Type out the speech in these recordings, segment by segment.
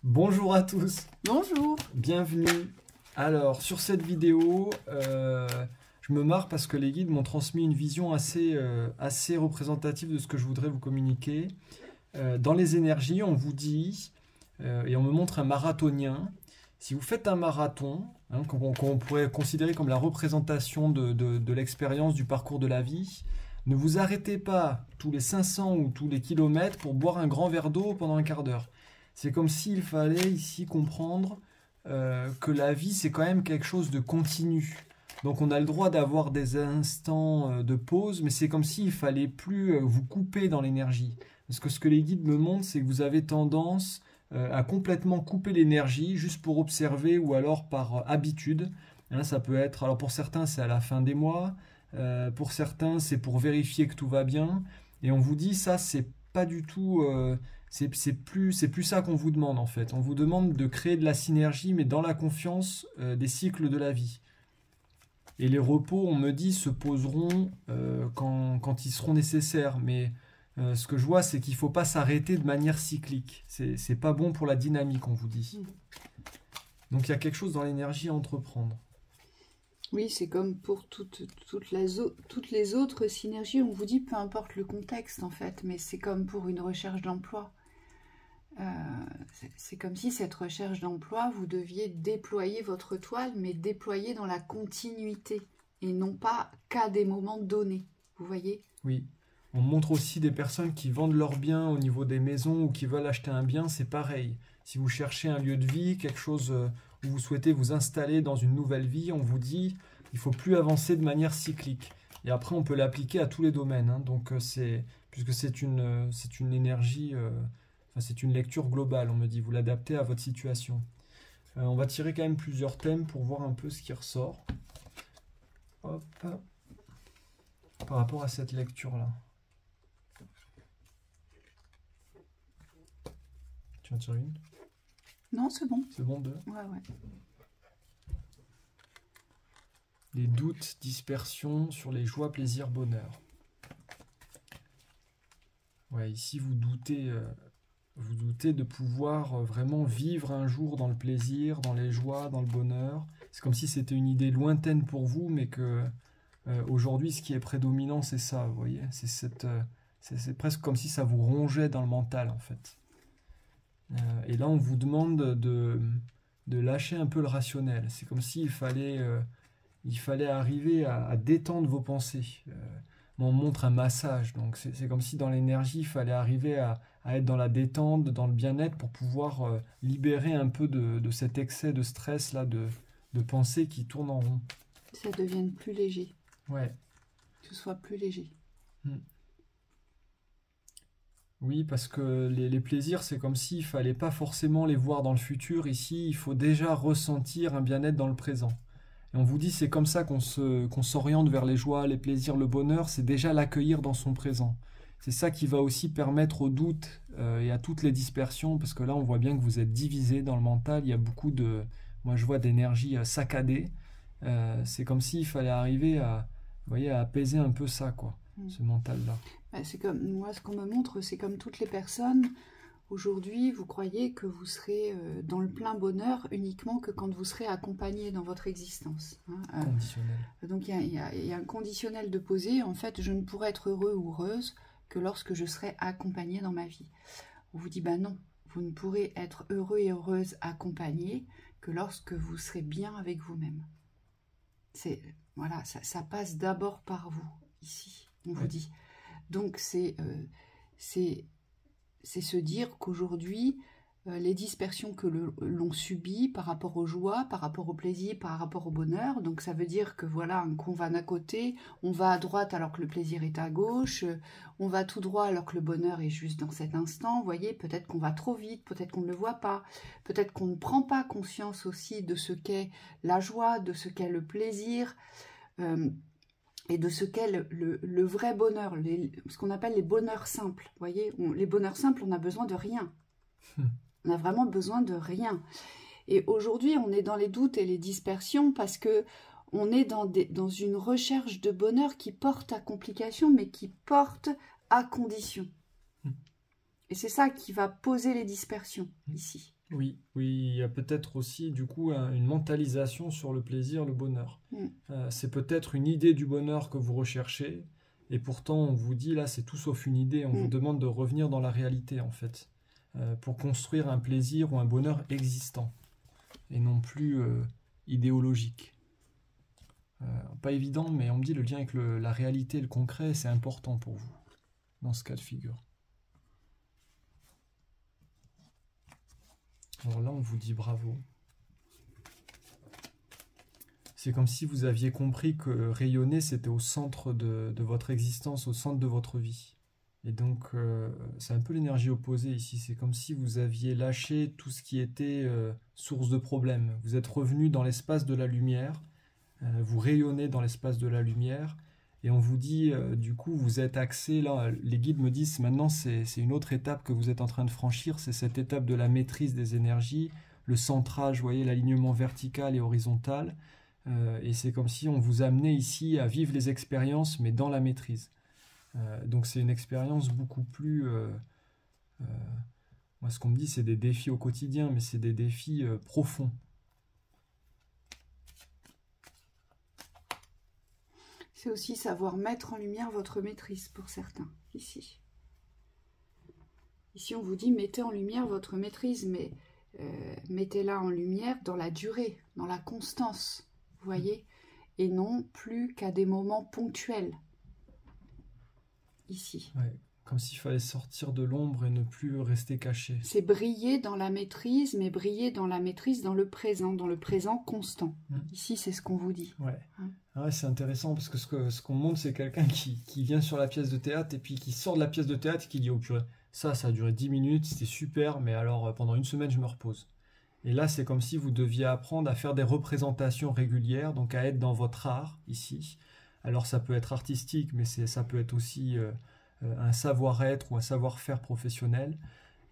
Bonjour à tous, Bonjour. bienvenue. Alors, sur cette vidéo, je me marre parce que les guides m'ont transmis une vision assez représentative de ce que je voudrais vous communiquer. Dans les énergies, on vous dit, et on me montre un marathonien, si vous faites un marathon, hein, qu'on pourrait considérer comme la représentation de l'expérience du parcours de la vie, ne vous arrêtez pas tous les 500 ou tous les kilomètres pour boire un grand verre d'eau pendant un quart d'heure. C'est comme s'il fallait ici comprendre que la vie, c'est quand même quelque chose de continu. Donc on a le droit d'avoir des instants de pause, mais c'est comme s'il fallait plus vous couper dans l'énergie. Parce que ce que les guides me montrent, c'est que vous avez tendance à complètement couper l'énergie juste pour observer ou alors par habitude. Hein, ça peut être, alors pour certains, c'est à la fin des mois, pour certains, c'est pour vérifier que tout va bien. Et on vous dit, ça, c'est pas du tout. C'est plus ça qu'on vous demande en fait. On vous demande de créer de la synergie, mais dans la confiance des cycles de la vie. Et les repos, on me dit, se poseront quand ils seront nécessaires. Mais ce que je vois, c'est qu'il ne faut pas s'arrêter de manière cyclique. C'est pas bon pour la dynamique, on vous dit. Donc il y a quelque chose dans l'énergie à entreprendre. Oui, c'est comme pour toutes les autres synergies, on vous dit peu importe le contexte en fait, mais c'est comme pour une recherche d'emploi. C'est comme si cette recherche d'emploi, vous deviez déployer votre toile, mais déployer dans la continuité et non pas qu'à des moments donnés. Vous voyez? Oui. On montre aussi des personnes qui vendent leurs biens au niveau des maisons ou qui veulent acheter un bien, c'est pareil. Si vous cherchez un lieu de vie, quelque chose où vous souhaitez vous installer dans une nouvelle vie, on vous dit il faut plus avancer de manière cyclique. Et après, on peut l'appliquer à tous les domaines. Hein. Donc, puisque c'est une énergie, enfin, c'est une lecture globale, on me dit, vous l'adaptez à votre situation. On va tirer quand même plusieurs thèmes pour voir un peu ce qui ressort. Hop. Par rapport à cette lecture-là. Tu en tires une? Non, c'est bon. C'est bon, deux? Ouais, ouais. Les doutes, dispersion sur les joies, plaisirs, bonheur. Ouais, ici vous doutez de pouvoir vraiment vivre un jour dans le plaisir, dans les joies, dans le bonheur. C'est comme si c'était une idée lointaine pour vous, mais que aujourd'hui, ce qui est prédominant, c'est ça, vous voyez. C'est presque comme si ça vous rongeait dans le mental, en fait. Et là, on vous demande de lâcher un peu le rationnel. C'est comme s'il fallait arriver à détendre vos pensées. On montre un massage, donc c'est comme si dans l'énergie, il fallait arriver à être dans la détente, dans le bien-être pour pouvoir libérer un peu de cet excès de stress là, de pensées qui tournent en rond. Ça devienne plus léger. Ouais. Que ce soit plus léger. Oui, parce que les plaisirs, c'est comme s'il fallait pas forcément les voir dans le futur. Ici, il faut déjà ressentir un bien-être dans le présent. Et on vous dit, c'est comme ça qu'on s'oriente vers les joies, les plaisirs, le bonheur, c'est déjà l'accueillir dans son présent. C'est ça qui va aussi permettre aux doutes et à toutes les dispersions, parce que là, on voit bien que vous êtes divisé dans le mental, il y a beaucoup moi je vois d'énergie saccadée. C'est comme s'il fallait arriver vous voyez, à apaiser un peu ça, quoi, ce mental-là. C'est comme, moi, ce qu'on me montre, c'est comme toutes les personnes. Aujourd'hui, vous croyez que vous serez dans le plein bonheur uniquement que quand vous serez accompagné dans votre existence. Hein. Conditionnel. Donc il y a un conditionnel de poser. En fait, je ne pourrai être heureux ou heureuse que lorsque je serai accompagnée dans ma vie. On vous dit, ben non, vous ne pourrez être heureux et heureuse accompagnée que lorsque vous serez bien avec vous-même. Voilà, ça passe d'abord par vous, ici, on vous dit. Donc c'est se dire qu'aujourd'hui, les dispersions que l'on subit par rapport aux joies, par rapport au plaisir, par rapport au bonheur, donc ça veut dire que voilà, qu'on va d'un côté, on va à droite alors que le plaisir est à gauche, on va tout droit alors que le bonheur est juste dans cet instant, vous voyez, peut-être qu'on va trop vite, peut-être qu'on ne le voit pas, peut-être qu'on ne prend pas conscience aussi de ce qu'est la joie, de ce qu'est le plaisir, et de ce qu'est le vrai bonheur, ce qu'on appelle les bonheurs simples. Vous voyez, les bonheurs simples, on a besoin de rien. On a vraiment besoin de rien. Et aujourd'hui, on est dans les doutes et les dispersions parce que on est dans une recherche de bonheur qui porte à complication, mais qui porte à condition. Et c'est ça qui va poser les dispersions ici. Oui, oui, il y a peut-être aussi du coup une mentalisation sur le plaisir, le bonheur. C'est peut-être une idée du bonheur que vous recherchez, et pourtant on vous dit là c'est tout sauf une idée, on vous demande de revenir dans la réalité en fait, pour construire un plaisir ou un bonheur existant, et non plus idéologique. Pas évident, mais on me dit le lien avec la réalité et le concret, c'est important pour vous, dans ce cas de figure. Alors là, on vous dit bravo. C'est comme si vous aviez compris que rayonner, c'était au centre de votre existence, au centre de votre vie. Et donc, c'est un peu l'énergie opposée ici. C'est comme si vous aviez lâché tout ce qui était source de problème. Vous êtes revenu dans l'espace de la lumière. Vous rayonnez dans l'espace de la lumière. Et on vous dit, du coup, vous êtes axé, là, les guides me disent, maintenant, c'est une autre étape que vous êtes en train de franchir, c'est cette étape de la maîtrise des énergies, le centrage, vous voyez, l'alignement vertical et horizontal, et c'est comme si on vous amenait ici à vivre les expériences, mais dans la maîtrise. Donc c'est une expérience beaucoup plus... moi, ce qu'on me dit, c'est des défis au quotidien, mais c'est des défis profonds. C'est aussi savoir mettre en lumière votre maîtrise pour certains, ici. Ici, on vous dit, mettez en lumière votre maîtrise, mais mettez-la en lumière dans la durée, dans la constance, vous voyez, et non plus qu'à des moments ponctuels, ici. Ouais, comme s'il fallait sortir de l'ombre et ne plus rester caché. C'est briller dans la maîtrise, mais briller dans la maîtrise dans le présent constant. Ici, c'est ce qu'on vous dit. Ouais. Ah ouais, c'est intéressant parce que ce qu'on montre, c'est quelqu'un qui vient sur la pièce de théâtre et puis qui sort de la pièce de théâtre et qui dit « Oh purée, ça a duré 10 minutes, c'était super, mais alors pendant une semaine, je me repose. » Et là, c'est comme si vous deviez apprendre à faire des représentations régulières, donc à être dans votre art, ici. Alors ça peut être artistique, mais ça peut être aussi un savoir-être ou un savoir-faire professionnel.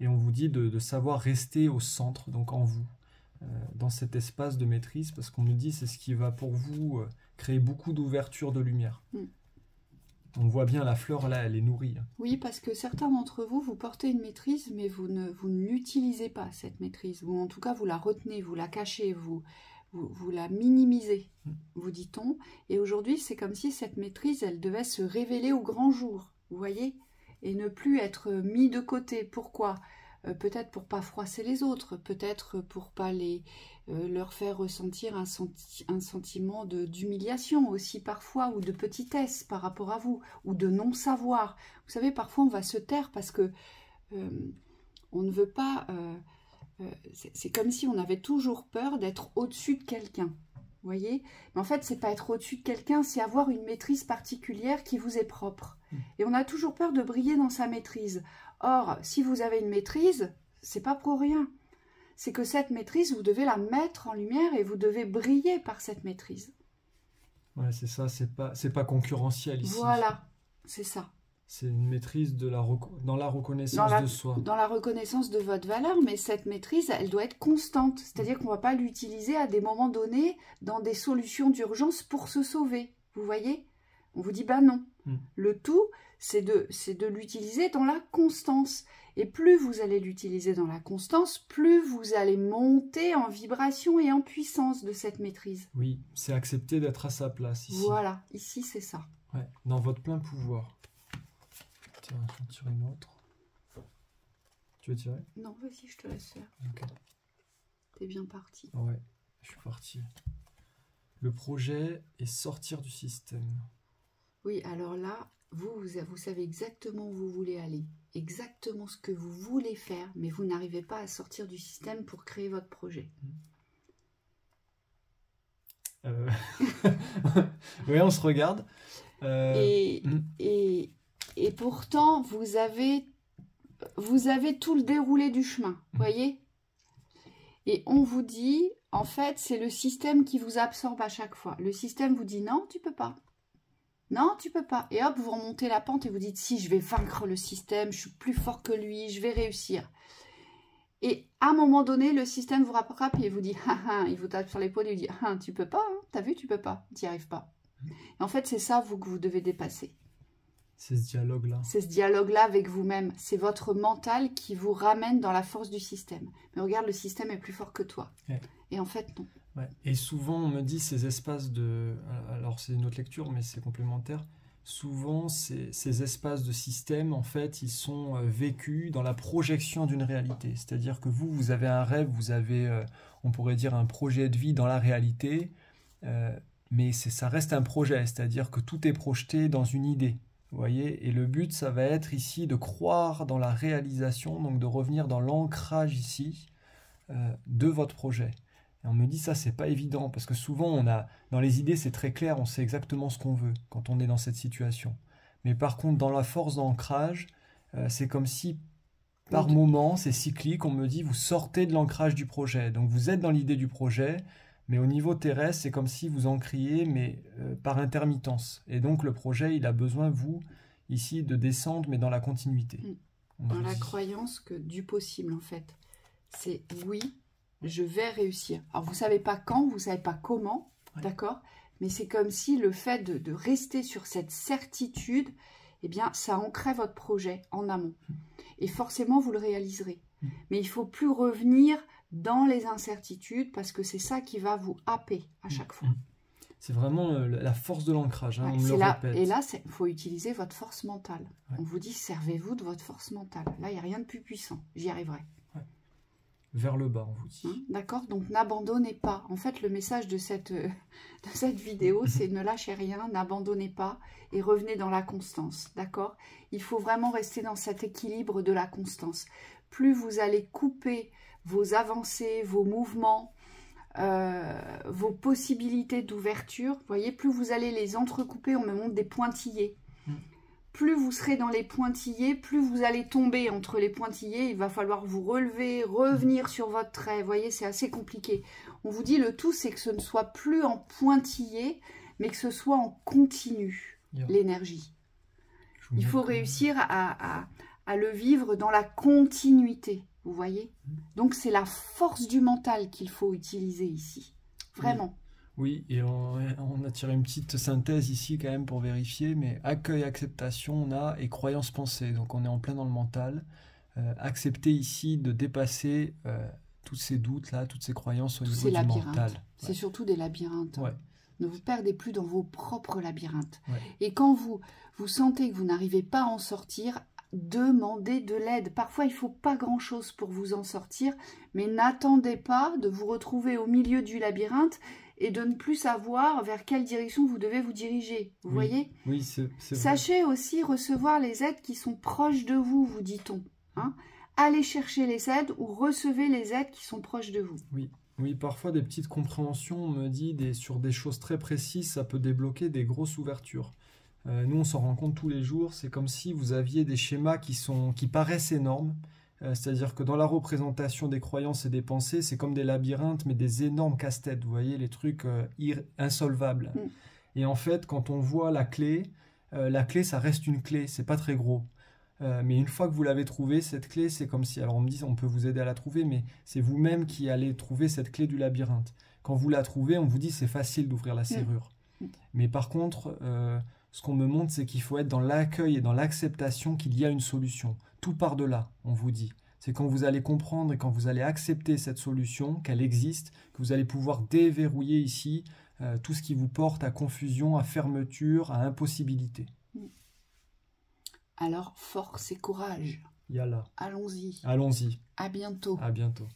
Et on vous dit de savoir rester au centre, donc en vous, dans cet espace de maîtrise, parce qu'on nous dit c'est ce qui va pour vous créer beaucoup d'ouverture de lumière. On voit bien la fleur là, elle est nourrie. Oui, parce que certains d'entre vous, vous portez une maîtrise, mais vous ne l'utilisez pas, cette maîtrise. Ou en tout cas, vous la retenez, vous la cachez, vous la minimisez, vous dit-on. Et aujourd'hui, c'est comme si cette maîtrise, elle devait se révéler au grand jour, vous voyez, et ne plus être mis de côté. Pourquoi ? Peut-être pour pas froisser les autres, peut-être pour pas leur faire ressentir un sentiment d'humiliation aussi parfois, ou de petitesse par rapport à vous, ou de non-savoir. Vous savez, parfois on va se taire parce que on ne veut pas... c'est comme si on avait toujours peur d'être au-dessus de quelqu'un. Vous voyez? Mais en fait, c'est pas être au-dessus de quelqu'un, c'est avoir une maîtrise particulière qui vous est propre. Et on a toujours peur de briller dans sa maîtrise. Or, si vous avez une maîtrise, c'est pas pour rien. C'est que cette maîtrise, vous devez la mettre en lumière et vous devez briller par cette maîtrise. Ouais, c'est ça, c'est pas concurrentiel ici. Voilà, c'est ça. C'est une maîtrise dans la reconnaissance de soi. Dans la reconnaissance de votre valeur, mais cette maîtrise, elle doit être constante. C'est-à-dire qu'on ne va pas l'utiliser à des moments donnés dans des solutions d'urgence pour se sauver. Vous voyez? On vous dit, ben non. Le tout, c'est de l'utiliser dans la constance. Et plus vous allez l'utiliser dans la constance, plus vous allez monter en vibration et en puissance de cette maîtrise. Oui, c'est accepter d'être à sa place ici. Voilà, ici c'est ça. Ouais, dans votre plein pouvoir. Tiens, je vais en tirer une autre. Tu veux tirer? Non, vas-y, je te laisse faire. Ok. T'es bien parti. Ouais, je suis parti. Le projet est sortir du système. Oui, alors là, vous savez exactement où vous voulez aller, exactement ce que vous voulez faire, mais vous n'arrivez pas à sortir du système pour créer votre projet. Oui, on se regarde. Et pourtant, vous avez tout le déroulé du chemin, voyez? Et on vous dit, en fait, c'est le système qui vous absorbe à chaque fois. Le système vous dit, non, tu peux pas. Non, tu peux pas. Et hop, vous remontez la pente et vous dites, si, je vais vaincre le système, je suis plus fort que lui, je vais réussir. Et à un moment donné, le système vous rattrape et vous dit, il vous tape sur l'épaule et vous dit, tu peux pas, hein, t'as vu, tu peux pas, tu n'y arrives pas. Et en fait, c'est ça, que vous devez dépasser. C'est ce dialogue-là. C'est ce dialogue-là avec vous-même. C'est votre mental qui vous ramène dans la force du système. Mais regarde, le système est plus fort que toi. Ouais. Et en fait, non. Ouais. Et souvent, on me dit ces espaces de... Alors, c'est une autre lecture, mais c'est complémentaire. Souvent, ces espaces de système, en fait, ils sont vécus dans la projection d'une réalité. C'est-à-dire que vous avez un rêve, vous avez, on pourrait dire, un projet de vie dans la réalité, mais ça reste un projet. C'est-à-dire que tout est projeté dans une idée. Vous voyez, et le but, ça va être ici de croire dans la réalisation, donc de revenir dans l'ancrage ici de votre projet. Et on me dit ça, c'est pas évident, parce que souvent, dans les idées, c'est très clair, on sait exactement ce qu'on veut quand on est dans cette situation. Mais par contre, dans la force d'ancrage, c'est comme si, par moment, c'est cyclique, on me dit, vous sortez de l'ancrage du projet. Donc vous êtes dans l'idée du projet, mais au niveau terrestre, c'est comme si vous encriez, mais par intermittence. Et donc le projet, il a besoin, vous, ici, de descendre, mais dans la continuité. Dans la croyance du possible, en fait. C'est oui, je vais réussir. Alors vous ne savez pas quand, vous ne savez pas comment, ouais. D'accord? Mais c'est comme si le fait de rester sur cette certitude, eh bien, ça ancrait votre projet en amont. Et forcément, vous le réaliserez. Mais il ne faut plus revenir dans les incertitudes, parce que c'est ça qui va vous happer à chaque fois. C'est vraiment la force de l'ancrage, hein, ouais, on me le répète. Et là, il faut utiliser votre force mentale. Ouais. On vous dit, servez-vous de votre force mentale. Là, il n'y a rien de plus puissant. J'y arriverai. Ouais. Vers le bas, on vous dit. D'accord? Donc, n'abandonnez pas. En fait, le message de cette vidéo, c'est ne lâchez rien, n'abandonnez pas et revenez dans la constance. D'accord? Il faut vraiment rester dans cet équilibre de la constance. Plus vous allez couper vos avancées, vos mouvements, vos possibilités d'ouverture, vous voyez, plus vous allez les entrecouper, on me montre des pointillés. Plus vous serez dans les pointillés, plus vous allez tomber entre les pointillés, il va falloir vous relever, revenir sur votre trait, vous voyez, c'est assez compliqué. On vous dit le tout, c'est que ce ne soit plus en pointillé, mais que ce soit en continu, l'énergie. Il faut réussir à le vivre dans la continuité. Vous voyez? Donc, c'est la force du mental qu'il faut utiliser ici. Vraiment. Oui, et on a tiré une petite synthèse ici quand même pour vérifier, mais accueil, acceptation, on a, et croyance, pensée. Donc, on est en plein dans le mental. Accepter ici de dépasser tous ces doutes-là, toutes ces croyances au niveau du mental. C'est ouais. Surtout des labyrinthes. Ouais. Ne vous perdez plus dans vos propres labyrinthes. Ouais. Et quand vous sentez que vous n'arrivez pas à en sortir, demandez de l'aide. Parfois, il ne faut pas grand-chose pour vous en sortir, mais n'attendez pas de vous retrouver au milieu du labyrinthe et de ne plus savoir vers quelle direction vous devez vous diriger. Vous voyez? Oui, c'est Sachez aussi recevoir les aides qui sont proches de vous, vous dit-on. Hein? Allez chercher les aides ou recevez les aides qui sont proches de vous. Oui, parfois des petites compréhensions, on me dit, sur des choses très précises, ça peut débloquer des grosses ouvertures. Nous, on s'en rend compte tous les jours. C'est comme si vous aviez des schémas qui paraissent énormes. C'est-à-dire que dans la représentation des croyances et des pensées, c'est comme des labyrinthes, mais des énormes casse-têtes. Vous voyez, les trucs insolvables. Et en fait, quand on voit la clé, ça reste une clé. C'est pas très gros. Mais une fois que vous l'avez trouvée, cette clé, c'est comme si... Alors, on me dit, on peut vous aider à la trouver, mais c'est vous-même qui allez trouver cette clé du labyrinthe. Quand vous la trouvez, on vous dit, c'est facile d'ouvrir la serrure. Mais par contre... ce qu'on me montre, c'est qu'il faut être dans l'accueil et dans l'acceptation qu'il y a une solution. Tout part de là, on vous dit. C'est quand vous allez comprendre et quand vous allez accepter cette solution, qu'elle existe, que vous allez pouvoir déverrouiller ici tout ce qui vous porte à confusion, à fermeture, à impossibilité. Alors, force et courage. Yalla. Allons-y. Allons-y. À bientôt. À bientôt.